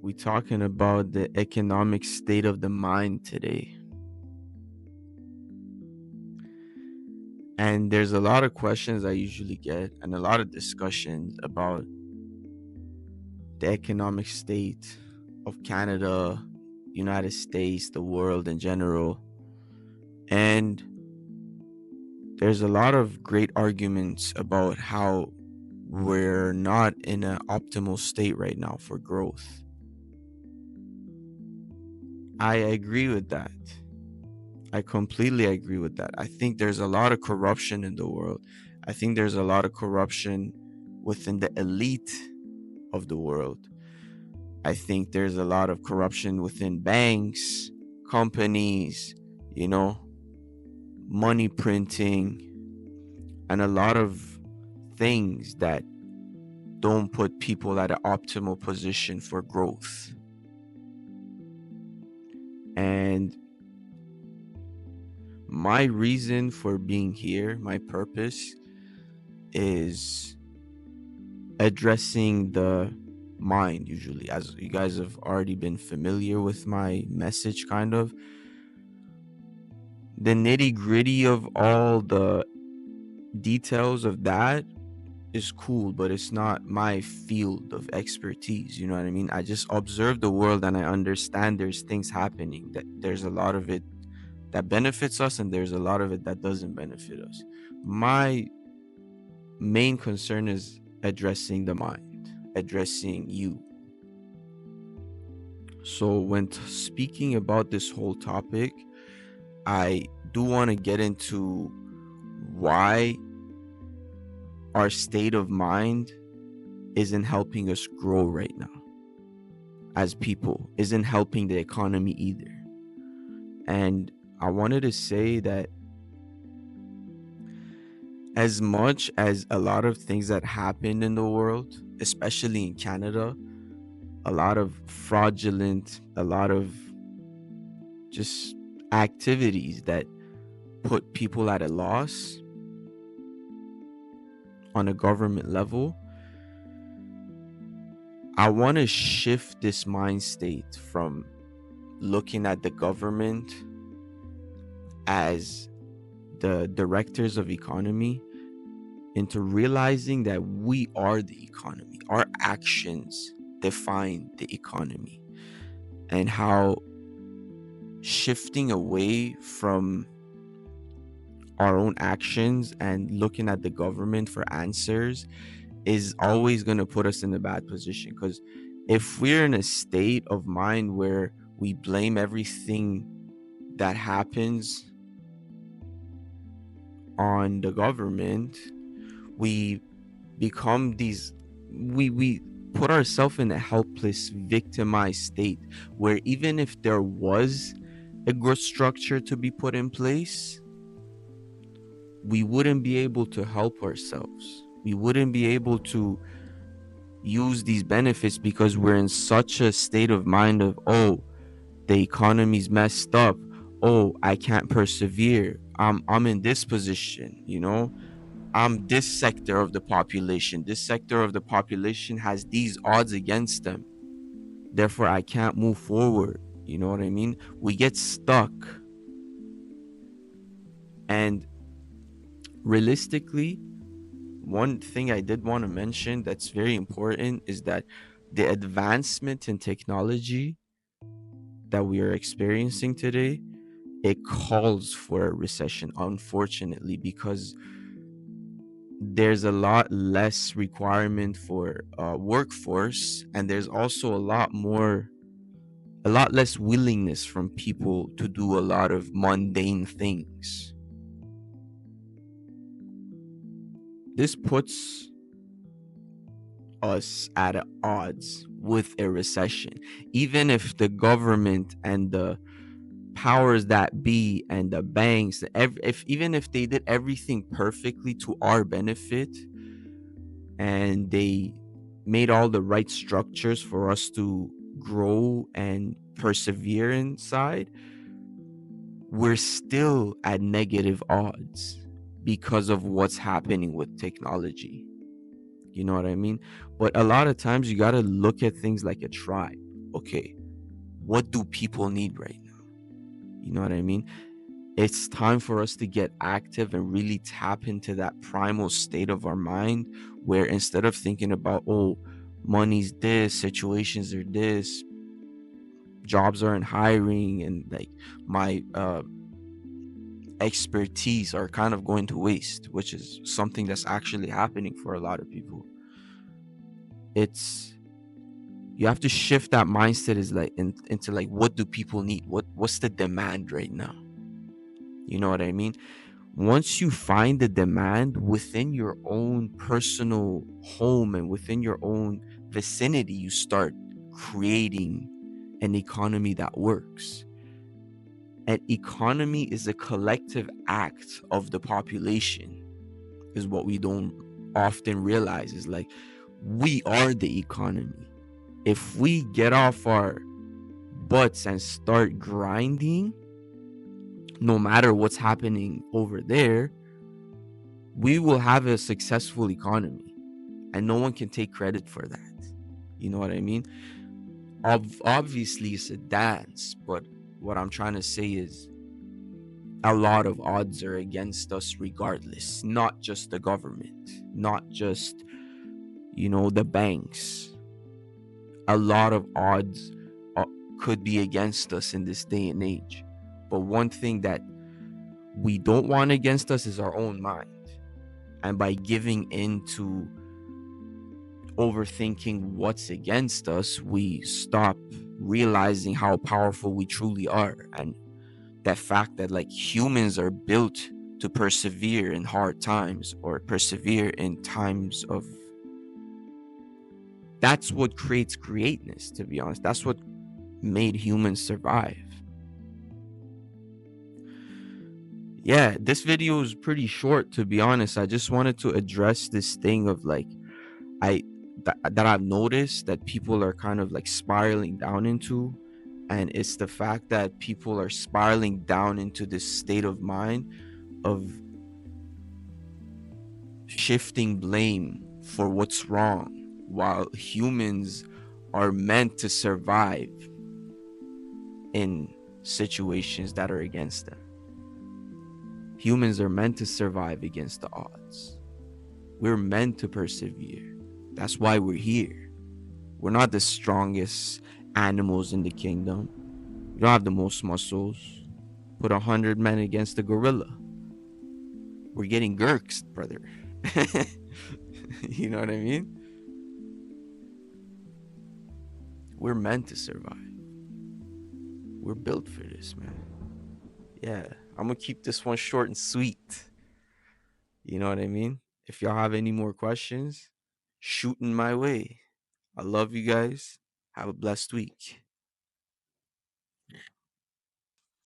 We're talking about the economic state of the mind today. And there's a lot of questions I usually get and a lot of discussions about the economic state of Canada, United States, the world in general. And there's a lot of great arguments about how we're not in an optimal state right now for growth. I agree with that. I completely agree with that. I think there's a lot of corruption in the world. I think there's a lot of corruption within the elite of the world. I think there's a lot of corruption within banks, companies, you know, money printing, and a lot of things that don't put people at an optimal position for growth. And my reason for being here, my purpose, is addressing the mind. Usually, as you guys have already been familiar with my message, kind of the nitty gritty of all the details of that is cool, but it's not my field of expertise. You know what I mean? I just observe the world and I understand there's things happening, that there's a lot of it that benefits us and there's a lot of it that doesn't benefit us. My main concern is addressing the mind, addressing you. So, when speaking about this whole topic, I do want to get into why our state of mind isn't helping us grow right now as people, isn't helping the economy either. And I wanted to say that as much as a lot of things that happen in the world, especially in Canada, a lot of fraudulent, a lot of just activities that put people at a loss on a government level, I want to shift this mind state from looking at the government as the directors of economy into realizing that we are the economy. Our actions define the economy, and how shifting away from our own actions and looking at the government for answers is always going to put us in a bad position. Because if we're in a state of mind where we blame everything that happens on the government, we become these, we put ourselves in a helpless, victimized state where even if there was a good structure to be put in place, we wouldn't be able to help ourselves. We wouldn't be able to use these benefits because we're in such a state of mind of, oh, the economy's messed up. Oh, I can't persevere. I'm in this position, I'm this sector of the population. This sector of the population has these odds against them. Therefore, I can't move forward. You know what I mean? We get stuck. And realistically, one thing I did want to mention that's very important is that the advancement in technology that we are experiencing today, it calls for a recession, unfortunately, because there's a lot less requirement for workforce, and there's also a lot less willingness from people to do a lot of mundane things. This puts us at odds with a recession. Even if the government and the powers that be and the banks, even if they did everything perfectly to our benefit and they made all the right structures for us to grow and persevere inside, we're still at negative odds because of what's happening with technology. You know what I mean? But a lot of times you got to look at things like a tribe. okay, what do people need right now? You know what I mean? It's time for us to get active and really tap into that primal state of our mind, where instead of thinking about, oh, money's this, situations are this, jobs aren't hiring, and like my expertise are kind of going to waste, which is something that's actually happening for a lot of people. It's You have to shift that mindset is like into like, what do people need? What's the demand right now? You know what I mean? Once you find the demand within your own personal home and within your own vicinity, you start creating an economy that works. An economy is a collective act of the population, is what we don't often realize. Is like, we are the economy. If we get off our butts and start grinding, no matter what's happening over there, we will have a successful economy, and no one can take credit for that. You know what I mean? Obviously, it's a dance, but what I'm trying to say is a lot of odds are against us regardless. Not just the government, not just, the banks. A lot of odds uh, could be against us in this day and age. But one thing that we don't want against us is our own mind. And by giving in to overthinking what's against us, we stop realizing how powerful we truly are. And that fact that like humans are built to persevere in hard times, or persevere in times of, that's what creates greatness, to be honest. That's what made humans survive. Yeah, this video is pretty short, to be honest. I just wanted to address this thing of like, I that I've noticed that people are kind of like spiraling down into, and it's the fact that people are spiraling down into this state of mind of shifting blame for what's wrong, while humans are meant to survive in situations that are against them. Humans are meant to survive against the odds. We're meant to persevere. That's why we're here. We're not the strongest animals in the kingdom. We don't have the most muscles. Put 100 men against a gorilla. We're getting gurks, brother. You know what I mean? We're meant to survive. We're built for this, man. Yeah, I'm gonna keep this one short and sweet. You know what I mean? If y'all have any more questions, shoot in my way. I love you guys. Have a blessed week.